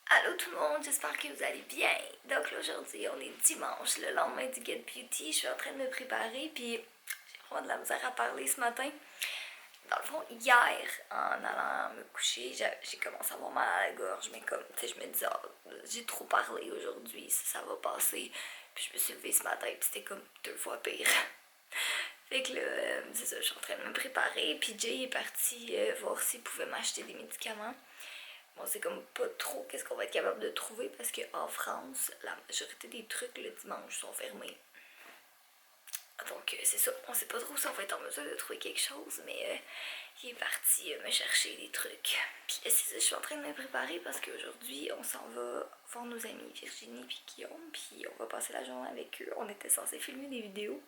Allô tout le monde, j'espère que vous allez bien. Donc là aujourd'hui on est dimanche, le lendemain du Get Beauty. Je suis en train de me préparer puis j'ai vraiment de la misère à parler ce matin. Dans le fond, hier, en allant me coucher, j'ai commencé à avoir mal à la gorge, mais comme, tu sais, je me disais, oh, j'ai trop parlé aujourd'hui, ça va passer. Puis je me suis levée ce matin, puis c'était comme 2 fois pire. Fait que là, c'est ça, je suis en train de me préparer, puis Jay est parti voir s'il pouvait m'acheter des médicaments. Bon, c'est comme pas trop qu'est-ce qu'on va être capable de trouver, parce qu'en France, la majorité des trucs le dimanche sont fermés. Donc c'est ça, on sait pas trop si on va être en mesure de trouver quelque chose, mais il est parti me chercher des trucs. Puis c'est ça, je suis en train de me préparer parce qu'aujourd'hui on s'en va voir nos amis Virginie puis Guillaume, puis on va passer la journée avec eux. On était censé filmer des vidéos,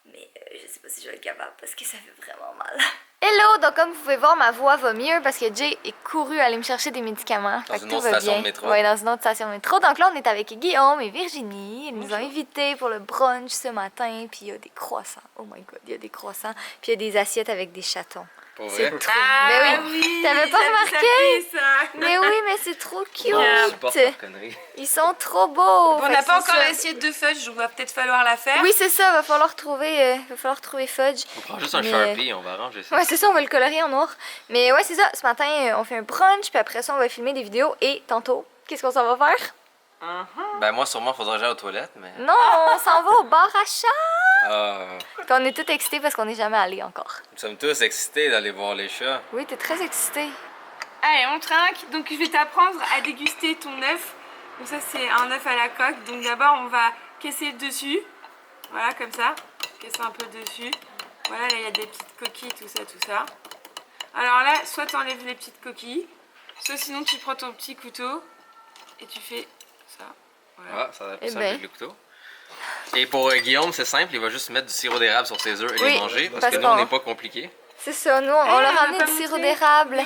mais je sais pas si je vais être capable parce que ça fait vraiment mal. Hello! Donc comme vous pouvez voir, ma voix va mieux parce que Jay est couru aller me chercher des médicaments. Dans une autre station de métro. Oui, dans une autre station de métro. Donc là, on est avec Guillaume et Virginie. Ils nous ont invités pour le brunch ce matin. Puis il y a des croissants. Oh my god, il y a des croissants. Puis il y a des assiettes avec des chatons. C'est trop... mais oui, t'avais pas remarqué? Mais oui, mais c'est trop cute. Ils sont trop beaux. On n'a pas encore l'assiette de fudge, donc va peut-être falloir la faire. Oui, c'est ça, va falloir trouver fudge. On prend juste un Sharpie, on va arranger ça. Ouais, c'est ça, on va le colorer en noir. Mais ouais, c'est ça, ce matin, on fait un brunch, puis après ça, on va filmer des vidéos. Et tantôt, qu'est-ce qu'on s'en va faire? Ben moi, sûrement, faudrait que j'aille aux toilettes, mais... Non, on s'en va au bar à chat. Ah. Puis on est tous excités parce qu'on n'est jamais allés encore. Nous sommes tous excités d'aller voir les chats. Oui, t'es très excité. Allez, on trinque. Donc je vais t'apprendre à déguster ton œuf. Donc ça, c'est un œuf à la coque. Donc d'abord, on va casser le dessus. Voilà, comme ça. Casser un peu le dessus. Voilà, là, il y a des petites coquilles, tout ça, tout ça. Alors là, soit tu enlèves les petites coquilles, soit sinon tu prends ton petit couteau et tu fais ça. Voilà. Ah, ça va être plus simple avec le couteau. Et pour Guillaume, c'est simple, il va juste mettre du sirop d'érable sur ses œufs et les manger, parce que nous, on n'est pas compliqué. C'est ça, nous, on leur a amené du sirop d'érable.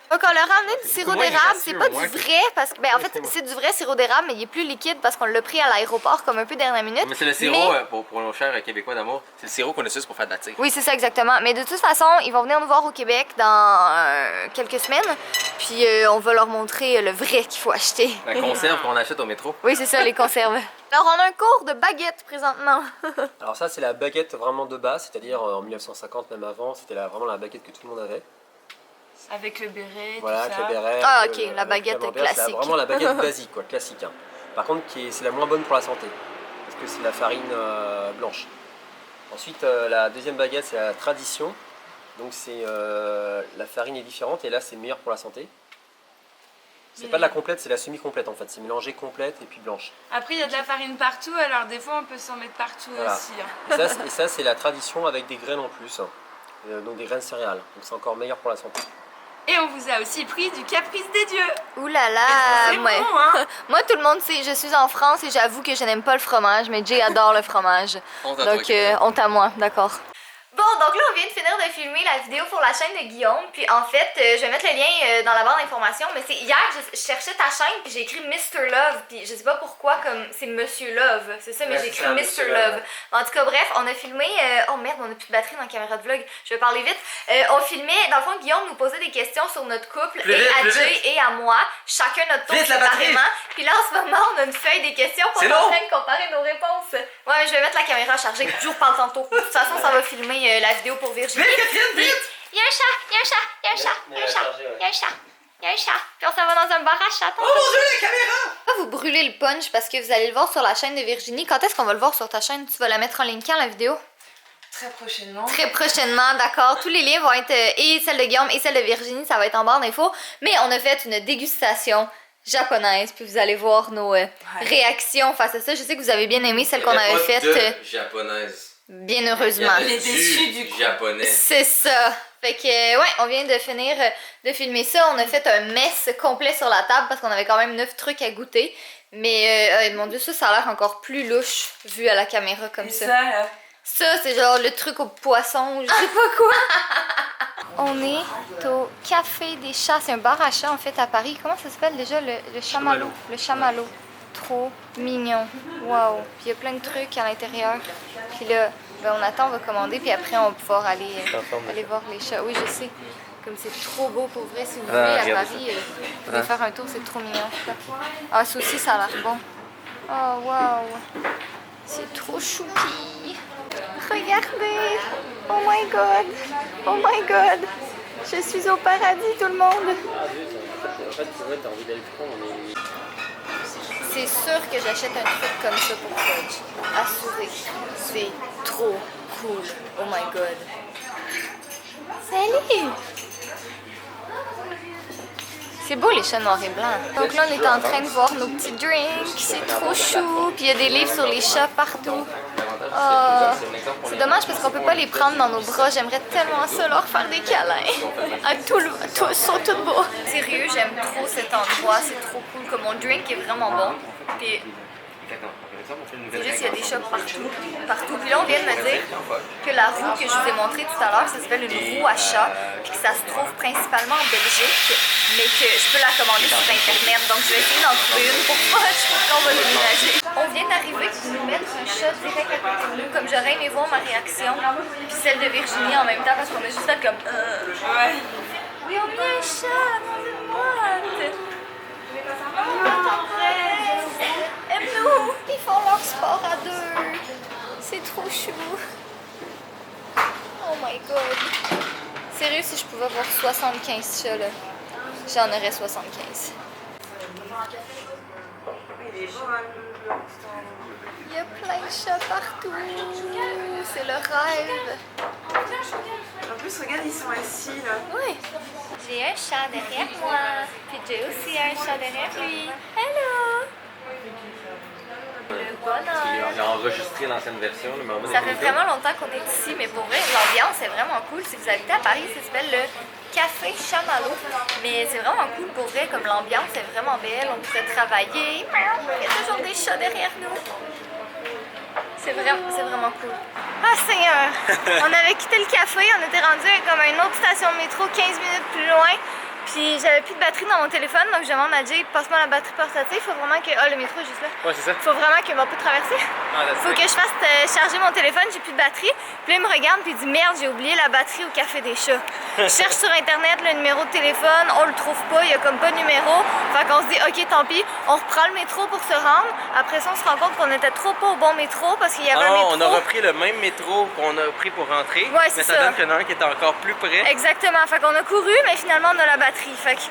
Donc on leur a amené du sirop d'érable, c'est pas du vrai, parce que, ben en fait, c'est du vrai sirop d'érable, mais il est plus liquide parce qu'on l'a pris à l'aéroport comme un peu dernière minute. Mais c'est le sirop, pour nos chers Québécois d'amour, c'est le sirop qu'on utilise pour faire de la tire. Oui, c'est ça exactement. Mais de toute façon, ils vont venir nous voir au Québec dans quelques semaines, puis on va leur montrer le vrai qu'il faut acheter. La conserve qu'on achète au métro. Oui, c'est ça, les conserves. Alors on a un cours de baguette présentement. Alors ça, c'est la baguette vraiment de base, c'est-à-dire en 1950, même avant, c'était vraiment la baguette que tout le monde avait. Avec le béret, voilà, tout ça. Avec le béret. Ah ok, la baguette classique. C'est vraiment la baguette basique, quoi, classique. Hein. Par contre, c'est la moins bonne pour la santé, parce que c'est la farine blanche. Ensuite, la deuxième baguette, c'est la tradition. Donc c'est la farine est différente et là, c'est meilleur pour la santé. C'est pas de la complète, c'est la semi-complète en fait. C'est mélangé complète et puis blanche. Après, il y a de la farine partout, alors des fois, on peut s'en mettre partout voilà. aussi. Hein. Et ça c'est la tradition avec des graines en plus. Donc des graines céréales. Donc c'est encore meilleur pour la santé. Et on vous a aussi pris du caprice des dieux. Ouh là là, c'est bon, hein? Moi tout le monde sait, je suis en France et j'avoue que je n'aime pas le fromage, mais Jay adore le fromage. Donc honte à moi, d'accord. Bon, donc là, on vient de finir de filmer la vidéo pour la chaîne de Guillaume. Puis en fait, je vais mettre le lien dans la barre d'informations. Mais c'est hier, je cherchais ta chaîne, puis j'ai écrit Mr. Love. Puis je sais pas pourquoi, comme c'est Monsieur Love. C'est ça, mais j'ai écrit Mr. Love. En tout cas, bref, on a filmé. Oh merde, on a plus de batterie dans la caméra de vlog. Je vais parler vite. On filmait, dans le fond, Guillaume nous posait des questions sur notre couple, à Jay et à moi. Chacun notre tour séparément. Puis là, en ce moment, on a une feuille des questions pour en train de comparer nos réponses. Ouais, je vais mettre la caméra chargée. Je vous reparle tantôt. De toute façon, ça va filmer la vidéo pour Virginie. Il y a un chat, il y a un chat, il y a un chat, il y a un chat, il y a un chat, il y a un chat. Puis on s'en va dans un bar à chat. Oh mon dieu, la caméra! Vous brûlez le punch parce que vous allez le voir sur la chaîne de Virginie. Quand est-ce qu'on va le voir sur ta chaîne? Tu vas la mettre en ligne quand, la vidéo? Très prochainement. Très prochainement, d'accord. Tous les liens vont être, et celle de Guillaume et celle de Virginie, ça va être en barre d'infos. Mais on a fait une dégustation japonaise, puis vous allez voir nos réactions face à ça. Je sais que vous avez bien aimé celle qu'on avait faite. Japonaise. Bien heureusement. Il est déçu du japonais. C'est ça. Fait que, ouais, on vient de finir de filmer ça. On a fait un mess complet sur la table parce qu'on avait quand même 9 trucs à goûter. Mais, mon dieu, ça a l'air encore plus louche vu à la caméra comme ça. Ça, c'est genre le truc au poisson ou je sais pas quoi. On est au Café des Chats. C'est un bar à chats en fait à Paris. Comment ça s'appelle déjà? Le Chamallow. Le Chamallow. Trop mignon. Waouh. Puis il y a plein de trucs à l'intérieur. Puis là, Ben, on attend, on va commander, puis après, on va pouvoir aller voir les chats. Oui, je sais. Comme c'est trop beau pour vrai, si vous voulez, à Paris, vous pouvez faire un tour, c'est trop mignon. Ah, ça aussi, ça a l'air bon. Oh, wow! C'est trop choupi! Regardez! Oh my god! Oh my god! Je suis au paradis, tout le monde! En fait, c'est vrai, t'as envie d'aller plus loin, mais... C'est sûr que j'achète un truc comme ça pour Fudge. Assuré. C'est trop cool. Oh my god. Salut! C'est beau les chats noirs et blancs. Donc là, on est en train de voir nos petits drinks. C'est trop chou. Puis il y a des livres sur les chats partout. Oh, c'est dommage parce qu'on peut pas les prendre dans nos bras. J'aimerais tellement ça leur faire des câlins. Ils sont tous beaux. Sérieux, j'aime trop cet endroit. C'est trop cool. Comme mon drink est vraiment bon. Puis c'est juste qu'il y a des shops partout. Puis là, on vient de me dire que la roue que je vous ai montrée tout à l'heure, ça s'appelle une roue à chat, puis que ça se trouve principalement en Belgique, mais que je peux la commander sur Internet. Donc, je vais essayer d'en trouver une pour Fudge pour qu'on va déménager. On vient d'arriver pour nous mettre un chat direct à côté de nous, comme j'aurais aimé voir ma réaction, puis celle de Virginie en même temps, parce qu'on a juste fait comme Ouais. oui, on a un chat dans une boîte. Aime-nous! Ils font leur sport à deux. C'est trop chou. Oh my god. Sérieux, si je pouvais avoir 75 chats, là, j'en aurais 75. Il y a plein de chats partout. C'est le rêve. En plus, regarde, ils sont assis là. Oui. J'ai un chat derrière moi. Puis j'ai aussi un chat derrière lui. Hello! Le bonheur. J'ai enregistré l'ancienne version. Ça fait vraiment longtemps qu'on est ici, mais pour vrai, l'ambiance est vraiment cool. Si vous habitez à Paris, ça s'appelle le Café Chamallow. Mais c'est vraiment cool pour vrai, comme l'ambiance est vraiment belle. On pourrait travailler. Il y a toujours des chats derrière nous. C'est vraiment cool. Ah Seigneur! On avait quitté le café, on était rendu comme à une autre station de métro 15 minutes plus loin. Puis j'avais plus de batterie dans mon téléphone, donc je demande à Jay, passe-moi la batterie portative. Faut vraiment que. Oh, le métro est juste là. Ouais, c'est ça. Faut vraiment qu'il va pas traverser. Ah, Faut que je fasse charger mon téléphone, j'ai plus de batterie. Puis là, il me regarde puis il dit merde, j'ai oublié la batterie au café des chats. Je cherche sur internet le numéro de téléphone, on le trouve pas, il y a comme pas de numéro. Fait qu'on se dit ok, tant pis, on reprend le métro pour se rendre. Après ça, on se rend compte qu'on était trop pas au bon métro parce qu'il y avait un métro. On a repris le même métro qu'on a pris pour rentrer. Ouais, mais c'est ça donne qu'il y en a un qui est encore plus près. Exactement. Fait qu'on a couru, mais finalement, on a la batterie. Fait que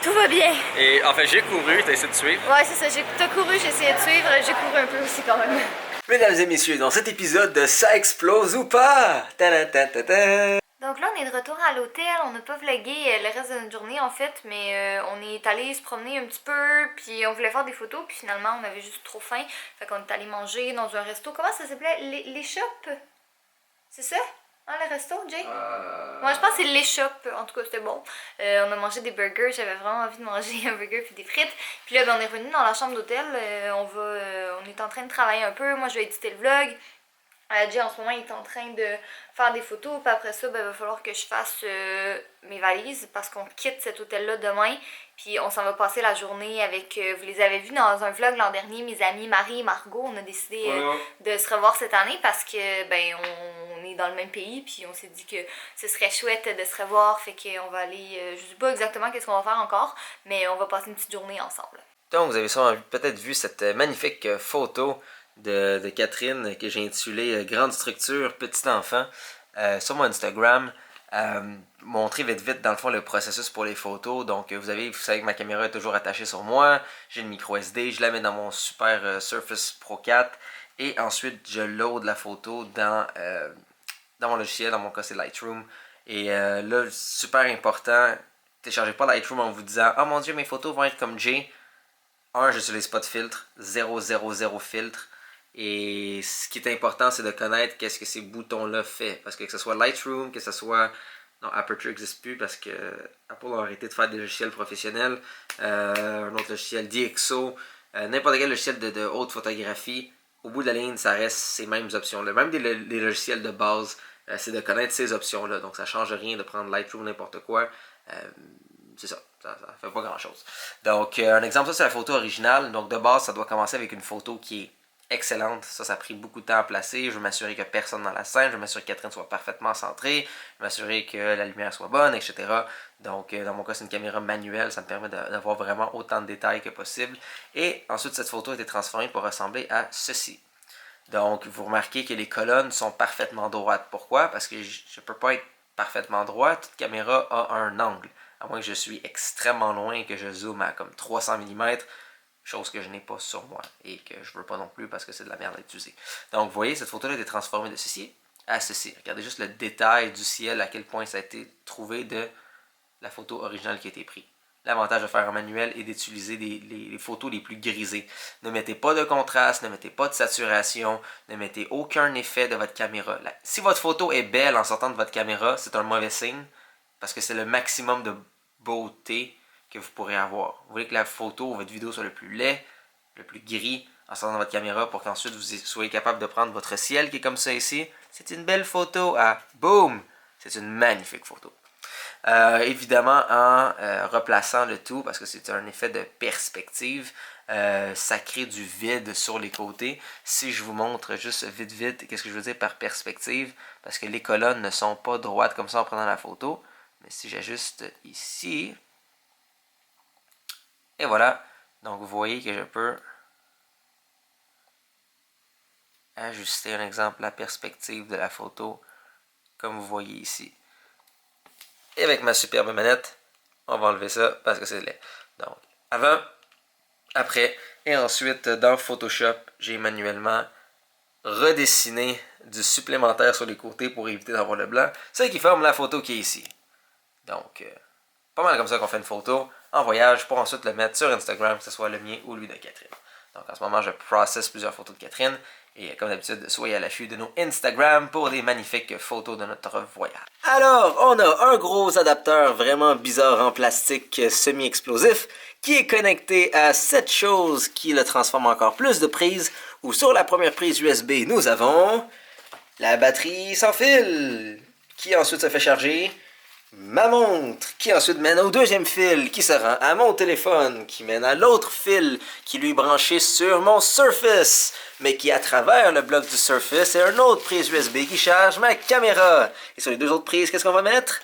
tout va bien. Et en fait, j'ai couru, t'as essayé de suivre. Ouais, c'est ça. T'as couru, j'ai essayé de suivre. J'ai couru un peu aussi quand même. Mesdames et messieurs, dans cet épisode de Ça explose ou pas? Ta-da-ta-ta-ta. Donc là, on est de retour à l'hôtel. On n'a pas vlogué le reste de notre journée en fait, mais on est allé se promener un petit peu, puis on voulait faire des photos, puis finalement, on avait juste trop faim. Fait qu'on est allé manger dans un resto. Comment ça s'appelait? Les shops? C'est ça? Hein, le resto, Jay? Moi, je pense que c'est les shops. En tout cas, c'était bon. On a mangé des burgers. J'avais vraiment envie de manger un burger puis des frites. Puis là, ben, on est revenu dans la chambre d'hôtel. On est en train de travailler un peu. Moi, je vais éditer le vlog. Jay, en ce moment, il est en train de faire des photos. Puis après ça, ben, il va falloir que je fasse mes valises parce qu'on quitte cet hôtel-là demain. Puis on s'en va passer la journée avec, vous les avez vus dans un vlog l'an dernier, mes amis Marie et Margot. On a décidé de se revoir cette année parce que ben on est dans le même pays. Puis on s'est dit que ce serait chouette de se revoir. Fait qu'on va aller, je sais pas exactement qu'est-ce qu'on va faire encore, mais on va passer une petite journée ensemble. Donc, vous avez sûrement peut-être vu cette magnifique photo de Catherine que j'ai intitulée Grande structure, petit enfant sur mon Instagram. Montrer vite dans le fond le processus pour les photos. Donc vous savez que ma caméra est toujours attachée sur moi, j'ai le micro SD, je la mets dans mon super Surface Pro 4 et ensuite je load la photo dans mon logiciel, dans mon cas c'est Lightroom. Et là, super important, téléchargez pas Lightroom en vous disant oh mon dieu mes photos vont être comme Jay. J'utilise pas de filtre, 0 filtre. Et ce qui est important, c'est de connaître qu'est-ce que ces boutons-là font. Parce que ce soit Lightroom, que ce soit... Non, Aperture n'existe plus parce que Apple a arrêté de faire des logiciels professionnels. Un autre logiciel, DxO, n'importe quel logiciel de haute photographie. Au bout de la ligne, ça reste ces mêmes options-là. Même les logiciels de base, c'est de connaître ces options-là. Donc ça ne change rien de prendre Lightroom, n'importe quoi. C'est ça. Ça fait pas grand-chose. Donc, un exemple, ça c'est la photo originale. Donc, de base, ça doit commencer avec une photo qui est excellente. Ça a pris beaucoup de temps à placer. Je veux m'assurer que personne dans la scène. Je veux m'assurer que Catherine soit parfaitement centrée. Je veux m'assurer que la lumière soit bonne, etc. Donc, dans mon cas, c'est une caméra manuelle. Ça me permet d'avoir vraiment autant de détails que possible. Et ensuite, cette photo a été transformée pour ressembler à ceci. Donc, vous remarquez que les colonnes sont parfaitement droites. Pourquoi? Parce que je ne peux pas être parfaitement droit. Toute caméra a un angle. À moins que je suis extrêmement loin et que je zoome à comme 300 mm. Chose que je n'ai pas sur moi et que je veux pas non plus parce que c'est de la merde à utiliser. Donc, vous voyez, cette photo-là a été transformée de ceci à ceci. Regardez juste le détail du ciel, à quel point ça a été trouvé de la photo originale qui a été prise. L'avantage de faire un manuel est d'utiliser les photos les plus grisées. Ne mettez pas de contraste, ne mettez pas de saturation, ne mettez aucun effet de votre caméra. Si votre photo est belle en sortant de votre caméra, c'est un mauvais signe parce que c'est le maximum de beauté que vous pourrez avoir. Vous voulez que la photo ou votre vidéo soit le plus laid, le plus gris en sortant de votre caméra pour qu'ensuite vous soyez capable de prendre votre ciel qui est comme ça ici. C'est une belle photo. Ah, boum! C'est une magnifique photo. Évidemment, en replaçant le tout, parce que c'est un effet de perspective, ça crée du vide sur les côtés. Si je vous montre juste vite, qu'est-ce que je veux dire par perspective? Parce que les colonnes ne sont pas droites comme ça en prenant la photo. Mais si j'ajuste ici... Et voilà, donc vous voyez que je peux ajuster un exemple la perspective de la photo comme vous voyez ici. Et avec ma superbe manette, on va enlever ça parce que c'est laid. Donc avant, après et ensuite dans Photoshop, j'ai manuellement redessiné du supplémentaire sur les côtés pour éviter d'avoir le blanc. C'est qui forme la photo qui est ici. Donc pas mal comme ça qu'on fait une photo en voyage pour ensuite le mettre sur Instagram, que ce soit le mien ou lui de Catherine. Donc en ce moment, je processe plusieurs photos de Catherine. Et comme d'habitude, soyez à l'affût de nos Instagram pour des magnifiques photos de notre voyage. Alors, on a un gros adapteur vraiment bizarre en plastique semi-explosif qui est connecté à cette chose qui le transforme en encore plus de prises. Où sur la première prise USB, nous avons la batterie sans fil qui ensuite se fait charger. Ma montre qui ensuite mène au deuxième fil qui se rend à mon téléphone qui mène à l'autre fil qui lui est branché sur mon Surface mais qui à travers le bloc du Surface est une autre prise USB qui charge ma caméra. Et sur les deux autres prises, qu'est-ce qu'on va mettre?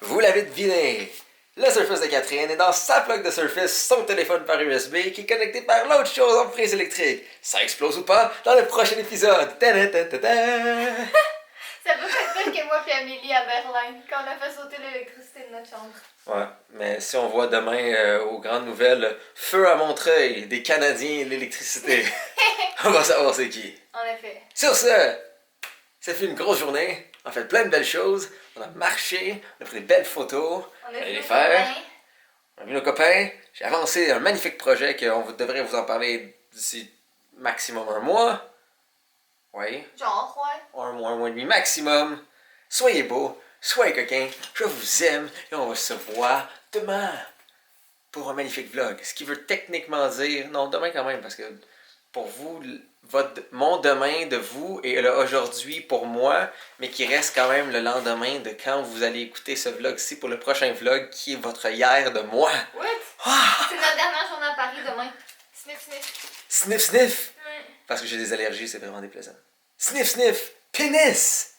Vous l'avez deviné! Le Surface de Catherine est dans sa plug de Surface, son téléphone par USB qui est connecté par l'autre chose en prise électrique. Ça explose ou pas dans le prochain épisode. Ça peut être pire que moi et Amélie à Berlin, quand on a fait sauter l'électricité de notre chambre. Ouais, mais si on voit demain aux grandes nouvelles, feu à Montreuil, des Canadiens et l'électricité, on va savoir c'est qui. En effet. Sur ce, ça fait une grosse journée, on a fait plein de belles choses, on a marché, on a pris des belles photos, On a vu les nos faire, copains. on a vu nos copains, j'ai avancé un magnifique projet qu'on devrait vous en parler d'ici maximum un mois. Oui. Genre, ouais. Un mois et demi maximum. Soyez beaux, soyez coquins, je vous aime et on va se voir demain pour un magnifique vlog. Ce qui veut techniquement dire, non, demain quand même, parce que pour vous, mon demain de vous est le aujourd'hui pour moi, mais qui reste quand même le lendemain de quand vous allez écouter ce vlog-ci pour le prochain vlog qui est votre hier de moi. What? Ah! C'est notre dernière journée à Paris demain. Sniff, sniff. Sniff, sniff! Ouais. Parce que j'ai des allergies, c'est vraiment déplaisant. Sniff, sniff! Pénis!